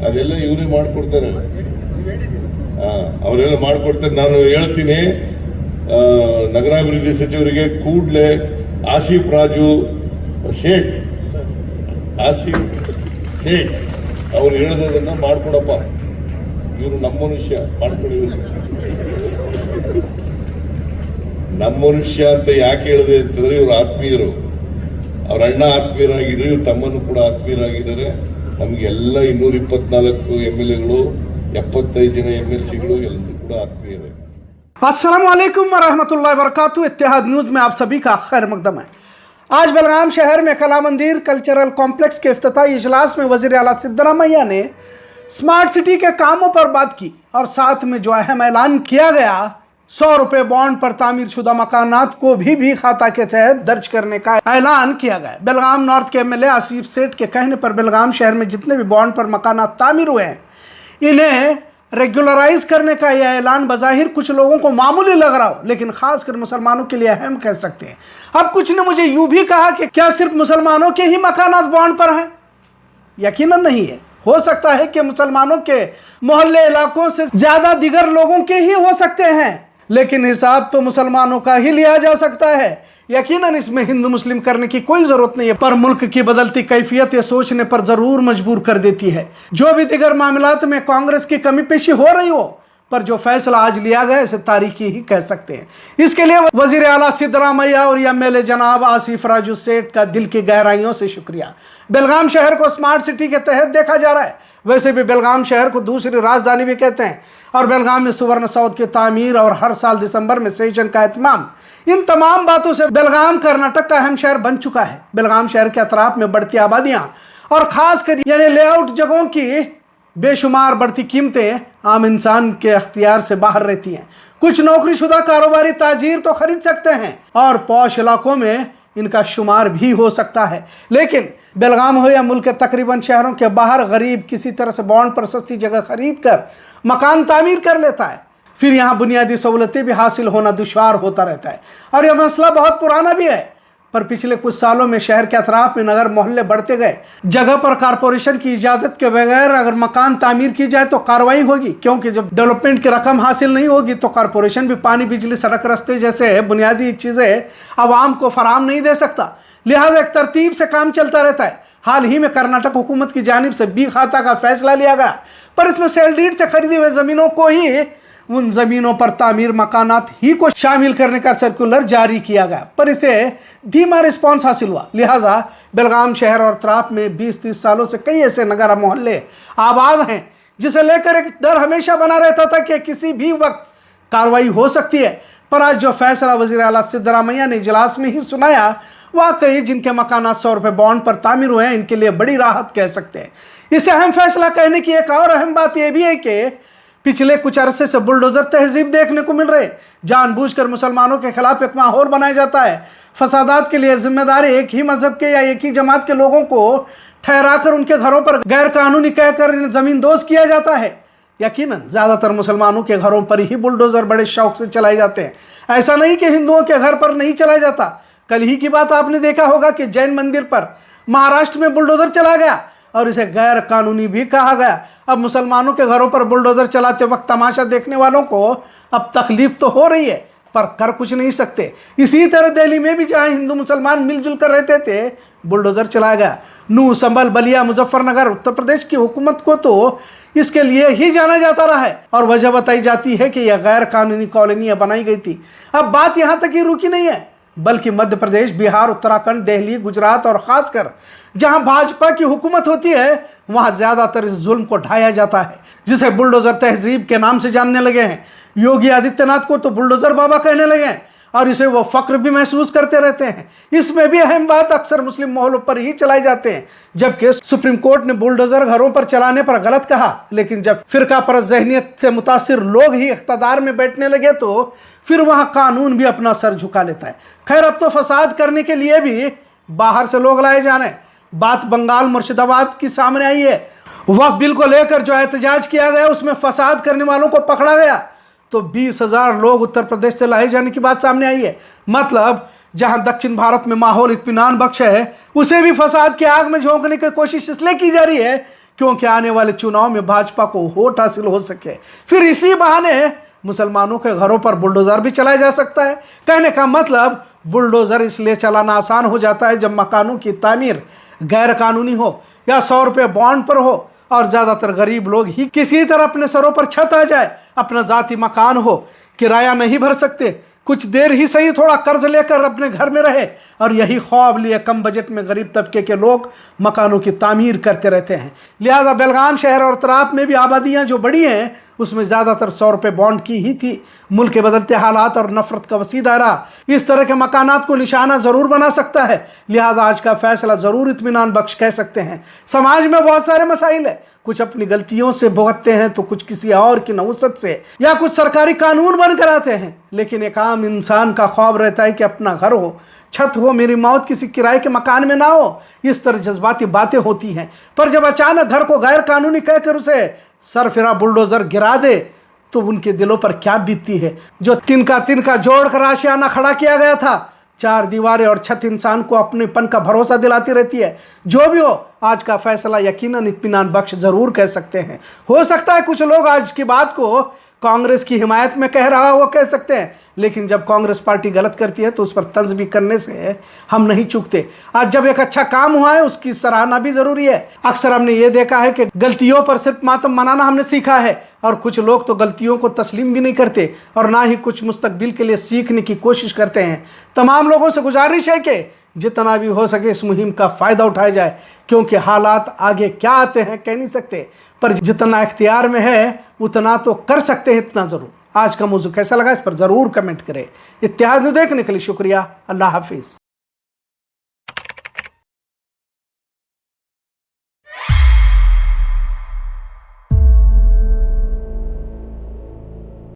ಅದೆಲ್ಲ ಇವರೇ ಮಾಡಿಕೊಡ್ತಾರೆ. ಅವರೆಲ್ಲ ಮಾಡಿಕೊಡ್ತಾರೆ. ನಾನು ಹೇಳ್ತೀನಿ ನಗರಾಭಿವೃದ್ಧಿ ಸಚಿವರಿಗೆ ಕೂಡಲೇ ಆಸಿಫ್ ರಾಜು ಶೇಖ್ ಅವ್ರು ಹೇಳೋದನ್ನ ಮಾಡ್ಕೊಡಪ್ಪ, ಇವರು ನಮ್ಮ ಮನುಷ್ಯ ಮಾಡ್ಕೊಳ್ಳಿ. ನಮ್ಮ ಮನುಷ್ಯ ಅಂತ ಯಾಕೆ ಹೇಳಿದೆ ಅಂತಂದ್ರೆ ಇವರು ಆತ್ಮೀಯರು, ಅವ್ರ ಅಣ್ಣ ಆತ್ಮೀಯರಾಗಿದ್ರು, ಇವ್ರು ತಮ್ಮನ್ನು ಕೂಡ ಆತ್ಮೀಯರಾಗಿದ್ದಾರೆ. ನಮಗೆಲ್ಲ 224 MLAಗಳು, 75 ಜನ MLCಗಳು ಎಲ್ಲರೂ ಕೂಡ ಆತ್ಮೀಯರೇ. अस्सलाम वालेकुम वरहमतुल्लाहि वबरकातुहू। इत्तेहाद न्यूज़ में आप सभी का खैर मकदम है। आज बेलगाम शहर में कला मंदिर कल्चरल कॉम्प्लेक्स के इफ्तिताही इजलास में वज़ीर आला सिद्धरामैया ने स्मार्ट सिटी के कामों पर बात की और साथ में जो अहम ऐलान किया गया 100 रुपये बॉन्ड पर तामीर शुदा मकानात को भी खाता के तहत दर्ज करने का ऐलान किया गया। बेलगाम नॉर्थ के MLA आसिफ सेठ के कहने पर बेलगाम शहर में जितने भी बॉन्ड पर मकानात तामीर हुए हैं इन्हें रेगुलराइज करने का यह ऐलान बज़ाहिर कुछ लोगों को मामूली लग रहा हो, लेकिन खासकर मुसलमानों के लिए अहम कह सकते हैं। अब कुछ ने मुझे यूं भी कहा कि क्या सिर्फ मुसलमानों के ही मकानात बॉन्ड पर हैं? यकीनन नहीं है। हो सकता है कि मुसलमानों के मोहल्ले इलाकों से ज्यादा दिगर लोगों के ही हो सकते हैं, लेकिन हिसाब तो मुसलमानों का ही लिया जा सकता है। यकीनन इसमें हिंदू मुस्लिम करने की कोई जरूरत नहीं है, पर मुल्क की बदलती कैफियत ये सोचने पर जरूर मजबूर कर देती है। जो भी दिगर मामलात में कांग्रेस की कमी पेशी हो रही हो, पर जो फैसला आज लिया गया इसे तारीखी ही कह सकते हैं। इसके लिए वज़ीर आला सिद्धरामैया और MLA जनाब आसिफ राजू सेठ का दिल की गहराइयों से शुक्रिया। बेलगाम शहर को स्मार्ट सिटी के तहत देखा जा रहा है। वैसे भी बेलगाम शहर को दूसरी राजधानी भी कहते हैं और बेलगाम में सुवर्ण सौध की तामीर और हर साल दिसंबर में सेशन का एहतमाम, इन तमाम बातों से बेलगाम कर्नाटक का अहम शहर बन चुका है। बेलगाम शहर के अतराफ में बढ़ती आबादियां और खासकर यानी लेआउट जगहों की बेशुमार बढ़ती कीमतें आम इंसान के अख्तियार से बाहर रहती हैं। कुछ नौकरीशुदा कारोबारी ताजीर तो खरीद सकते हैं और पौश इलाकों में इनका शुमार भी हो सकता है, लेकिन बेलगाम हो या मुल्क के तकरीबन शहरों के बाहर गरीब किसी तरह से बॉन्ड पर सस्ती जगह खरीद कर मकान तामीर कर लेता है। फिर यहाँ बुनियादी सहूलतें भी हासिल होना दुश्वार होता रहता है और यह मसला बहुत पुराना भी है। पर पिछले कुछ सालों में शहर के अतराफ में नगर मोहल्ले बढ़ते गए। जगह पर कारपोरेशन की इजाज़त के बगैर अगर मकान तामीर की जाए तो कार्रवाई होगी, क्योंकि जब डेवलपमेंट की रकम हासिल नहीं होगी तो कारपोरेशन भी पानी बिजली सड़क रास्ते जैसे बुनियादी चीज़ें आवाम को फराहम नहीं दे सकता। लिहाजा एक तरतीब से काम चलता रहता है। हाल ही में कर्नाटक हुकूमत की जानिब से बी खाता का फैसला लिया गया, पर इसमें सेल डीड से खरीदी हुई ज़मीनों को ही उन ज़मीनों पर तामीर मकानात ही को शामिल करने का सर्कुलर जारी किया गया, पर इसे धीमा रिस्पॉन्स हासिल हुआ। लिहाजा बेलगाम शहर और अतराफ में 20-30 सालों से कई ऐसे नगर मोहल्ले आबाद हैं जिसे लेकर एक डर हमेशा बना रहता था कि किसी भी वक्त कार्रवाई हो सकती है। पर आज जो फैसला वज़ीर आला सिद्धरामैया ने इजलास में ही सुनाया, वाकई जिनके मकानात 100 रुपये बॉन्ड पर तामीर हुए हैं इनके लिए बड़ी राहत कह सकते हैं। इसे अहम फैसला कहने की एक और अहम बात यह भी है कि पिछले कुछ अरसे से बुलडोजर तहजीब देखने को मिल रहे। जानबूझकर मुसलमानों के खिलाफ एक माहौल बनाया जाता है। फसादात के लिए जिम्मेदारी एक ही मजहब के या एक ही जमात के लोगों को ठहराकर उनके घरों पर गैर कानूनी कहकर जमीन दोज किया जाता है। यकीनन ज़्यादातर मुसलमानों के घरों पर ही बुलडोजर बड़े शौक से चलाए जाते हैं। ऐसा नहीं कि हिंदुओं के घर पर नहीं चलाया जाता। कल ही की बात आपने देखा होगा कि जैन मंदिर पर महाराष्ट्र में बुलडोजर चला गया और इसे गैर कानूनी भी कहा गया। अब मुसलमानों के घरों पर बुलडोजर चलाते वक्त तमाशा देखने वालों को अब तकलीफ तो हो रही है, पर कर कुछ नहीं सकते। इसी तरह दिल्ली में भी जहां हिंदू मुसलमान मिलजुल कर रहते थे बुलडोजर चलाया गया। नूह, संभल, बलिया, मुजफ्फरनगर, उत्तर प्रदेश की हुकूमत को तो इसके लिए ही जाना जाता रहा है और वजह बताई जाती है कि यह गैर कानूनी कॉलोनियां बनाई गई थी। अब बात यहाँ तक ही रुकी नहीं है, बल्कि मध्य प्रदेश, बिहार, उत्तराखंड, दिल्ली, गुजरात और खासकर जहां भाजपा की हुकूमत होती है वहां ज्यादातर इस जुल्म को ढाया जाता है, जिसे बुलडोजर तहजीब के नाम से जानने लगे हैं। योगी आदित्यनाथ को तो बुलडोजर बाबा कहने लगे हैं और इसे वो फक्र भी महसूस करते रहते हैं। इसमें भी अहम बात अक्सर मुस्लिम मोहल्लों पर ही चलाए जाते हैं, जबकि सुप्रीम कोर्ट ने बुलडोजर घरों पर चलाने पर गलत कहा, लेकिन जब फिरका परस्त ज़हनियत से मुतासिर लोग ही इख्तियार में बैठने लगे तो फिर वहां कानून भी अपना सर झुका लेता है। खैर, अब तो फसाद करने के लिए भी बाहर से लोग लाए जा रहे हैं। बात बंगाल मुर्शिदाबाद की सामने आई है। वक्फ बिल को लेकर जो एहतजाज किया गया उसमें फसाद करने वालों को पकड़ा गया तो 20,000 लोग उत्तर प्रदेश से लाए जाने की बात सामने आई है। मतलब जहां दक्षिण भारत में माहौल इत्मीनान बख्श है, उसे भी फसाद की आग में झोंकने की कोशिश इसलिए की जा रही है क्योंकि आने वाले चुनाव में भाजपा को वोट हासिल हो सके। फिर इसी बहाने मुसलमानों के घरों पर बुलडोजर भी चलाया जा सकता है। कहने का मतलब बुलडोजर इसलिए चलाना आसान हो जाता है जब मकानों की तामीर गैर कानूनी हो या 100 रुपये बॉन्ड पर हो और ज़्यादातर गरीब लोग ही किसी तरह अपने सरों पर छत आ जाए, अपना ज़ाती मकान हो, किराया नहीं भर सकते, कुछ देर ही सही थोड़ा कर्ज लेकर अपने घर में रहे और यही ख्वाब लिए कम बजट में गरीब तबके के लोग मकानों की तामीर करते रहते हैं। लिहाजा बेलगाम शहर और तराप में भी आबादियां जो बड़ी हैं उसमें ज़्यादातर 100 रुपये बॉन्ड की ही थी। मुल्क के बदलते हालात और नफरत का वसी दायरा इस तरह के मकानात को निशाना ज़रूर बना सकता है। लिहाजा आज का फैसला ज़रूर इत्मीनान बख्श कह सकते हैं। समाज में बहुत सारे मसाइल है, कुछ अपनी गलतियों से भुगतते हैं तो कुछ किसी और की नहुसत से या कुछ सरकारी कानून बनकर आते हैं, लेकिन एक आम इंसान का ख्वाब रहता है कि अपना घर हो, छत हो, मेरी मौत किसी किराए के मकान में ना हो। इस तरह जज्बाती बातें होती हैं, पर जब अचानक घर को गैर कानूनी कहकर उसे सरफिरा बुलडोजर गिरा दे तो उनके दिलों पर क्या बीतती है। जो तिनका जोड़कर आशियाना खड़ा किया गया था, 4 दीवारें और छत इंसान को अपनेपन का भरोसा दिलाती रहती है। जो भी हो, आज का फैसला यकीनन इत्मीनान बख्श जरूर कह सकते हैं। हो सकता है कुछ लोग आज की बात को कांग्रेस की हिमायत में कह रहा हो कह सकते हैं, लेकिन जब कांग्रेस पार्टी गलत करती है तो उस पर तंज भी करने से हम नहीं चूकते। आज जब एक अच्छा काम हुआ है उसकी सराहना भी जरूरी है। अक्सर हमने ये देखा है कि गलतियों पर सिर्फ मातम मनाना हमने सीखा है और कुछ लोग तो गलतियों को तस्लीम भी नहीं करते और ना ही कुछ मुस्तकबिल के लिए सीखने की कोशिश करते हैं। तमाम लोगों से गुजारिश है कि जितना भी हो सके इस मुहिम का फ़ायदा उठाया जाए, क्योंकि हालात आगे क्या आते हैं कह नहीं सकते, पर जितना इख्तियार में है उतना तो कर सकते हैं, इतना ज़रूर। आज का मौजू कैसा लगा इस पर ज़रूर कमेंट करें। इत्तेहाद न्यूज़ देखने के लिए शुक्रिया। अल्लाह हाफिज़।